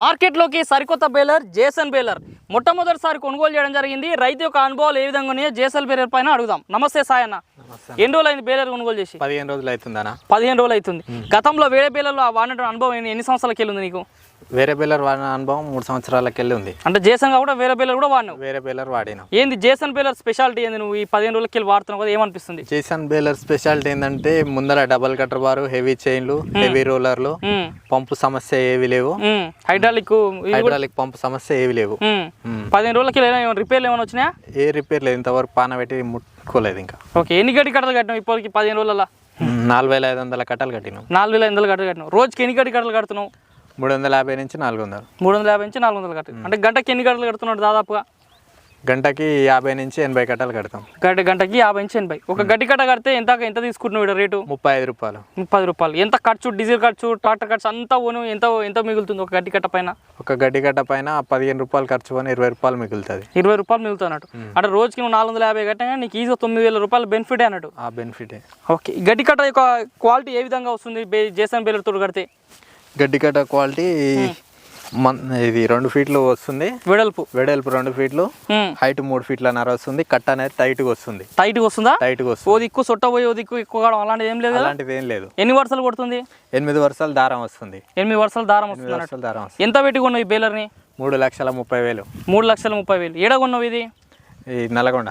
మార్కెట్లోకి సరికొత్త baler Jason baler మొట్టమొదటిసారి కొనుగోలు చేయడం జరిగింది. రైతు యొక్క అనుభవాలు ఏ విధంగా ఉన్నాయో జేసన్ బేలర్ పైన అడుగుదాం. నమస్తే సాయన్న, ఎన్ని రోజులు అయింది బేలర్ కొనుగోలు చేసి? 15 రోజులు అవుతుందన్నా. 15 రోజులు అవుతుంది. గతంలో వేరే బేలర్లు వాడిన అనుభవం ఎన్ని సంవత్సరాలకి వెళ్ళింది నీకు? వేరే బేలర్ వాడిన అనుభవం 3 సంవత్సరాలకి వెళ్ళి ఉంది. అంటే జేసన్ కూడా వేరే బేలర్ కూడా వాడినావు? వేరే బేలర్ వాడినా. ఏంది జేసన్ బేలర్ స్పెషాలిటీ ఏంది? నువ్వు ఈ 15 రోజులకి వెళ్ళి వాడుతున్నావు కదా, ఏమనిపిస్తుంది? జేసన్ బేలర్ స్పెషాలిటీ ఏంటంటే ముందర డబల్ కటర్ బారు, హెవీ చైన్లు, హెవీ రోలర్లు, పంపు సమస్య ఏవి లేవు. హైడ్రాలిక్ పంపు సమస్య ఏవి లేవు. 15 రోజులకి రిపేర్లు ఏమైనా వచ్చినాయా? ఏ రిపేర్ లేదు, ఇంతవరకు పాన పెట్టి ముట్టుకోలేదు ఇంకా. ఓకే, ఎన్ని గడ్డి కట్టలు కట్టినావు ఇప్పటికి 15 రోజుల? 4500 కట్టలు కట్టినాం. 4500 కట్టలు కట్టినావు. రోజుకి ఎన్ని గడ్డి కట్టలు కడుతున్నావు? 350 నుంచి 400. 350 నుంచి 400 కట్టలు. అంటే గంటకి ఎన్ని గంటలు కడుతున్నాడు? దాదాపుగా గంటకి 50 నుంచి 80 కట్టలు కడతాం. గంటకి 50 నుంచి 80. ఒక గడ్డి కట్ట కడితే ఎంత తీసుకుంటున్నావు ఇక్కడ రేటు? 35 రూపాయలు. 30 రూపాయలు. ఎంత ఖర్చు, డీజిల్ ఖర్చు, ట్రాక్టర్ ఖర్చు అంతా పోను ఎంత మిగులుతుంది ఒక గడ్డి కట్ట పైన? ఒక గడ్డి కట్ట పైన 15 రూపాయలు ఖర్చు పోని 20 రూపాయలు మిగులుతుంది. 20 రూపాయలు మిగులుతుంది అన్నట్టు. అంటే రోజుకి నువ్వు 450 కట్టినా నీకు ఈజీగా 9000 రూపాయలు బెనిఫిట్ అన్నట్టు. ఆ బెనిఫిటే. ఓకే, ఈ గడ్డి కట్ట యొక్క క్వాలిటీ ఏ విధంగా వస్తుంది జేసన్ బేలర్ తోడు కడితే? గడ్డి కట్ట క్వాలిటీ ఇది 2 ఫీట్లు వస్తుంది వెడల్పు 2 ఫీట్లు, హైట్ 3 ఫీట్లన్నర వస్తుంది. కట్ట అనేది టైట్ గా వస్తుంది. టైట్ గా వస్తుందా? టైట్ గా వస్తుంది. ఓ దిక్కు సొట్ట పోయి ఓ దిక్కు ఎక్కువ అలాంటిది ఏం లేదు. అలాంటిది ఏం లేదు. ఎన్ని వరుసలు కొడుతుంది? 8 వరుసలు దారం వస్తుంది. 8 వరుసలు దారం వస్తుంది. ఎంత పెట్టి కొన్నావు ఈ బేలర్ని? 3,30,000. 3,30,000. ఏడ కొన్నావు ఇది? ఈ నల్గొండ.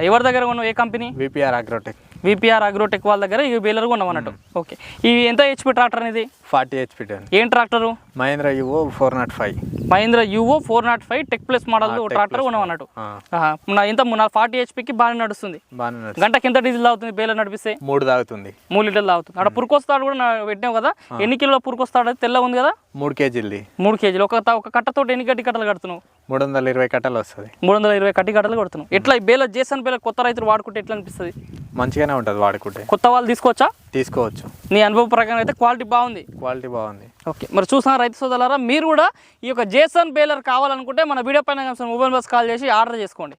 ఎవరి దగ్గర కొన్నావు? ఏ కంపెనీ? విపిఆర్ అగ్రోటెక్ వాళ్ళ దగ్గర ఈ బేలర్ కొన్నావు అన్నట్టు. ఓకే, ఇది ఎంత హెచ్పి ట్రాక్టర్ అనేది? 40 హెచ్పి. ఏం tractor? Mahindra Yuvo 405 tech plus model tractor కొన్నావు అన్నట్టు. ఎంత 40 హెచ్పికి బాగానే నడుస్తుంది. గంటకి ఎంత డీజిల్ అవుతుంది బేలర్ నడిపిస్తే? 3 తాగుతుంది. 3 లీటర్లు తాగుతుంది. అక్కడ పురుకొస్తాడు కూడా పెట్టినావు కదా, ఎన్ని కిలోల పురుకొస్తాడు? తెల్ల ఉంది కదా, 3 కేజీలది. 3 కేజీలు. ఒక కట్టతో ఎన్ని గడ్డి కట్టలు కడుతున్నావు? 320 కట్టలు వస్తుంది. 320 కట్టి కట్టలు కొడుతున్నావు. ఎట్లా ఈ బేలర్ జేసన్ బేలర్ కొత్త రైతులు వాడుకుంటే ఎట్లా అనిపిస్తుంది? మంచిగానే ఉంటుంది వాడుకుంటే. కొత్త వాళ్ళు తీసుకోవచ్చు. నీ అనుభవం ప్రకారం అయితే క్వాలిటీ బాగుంది. ఓకే, మరి చూసిన రైతు సోదరులారా, మీరు కూడా ఈ యొక్క జేసన్ బేలర్ కావాలనుకుంటే మన వీడియో పైన మొబైల్ బస్ కాల్ చేసి ఆర్డర్ చేసుకోండి.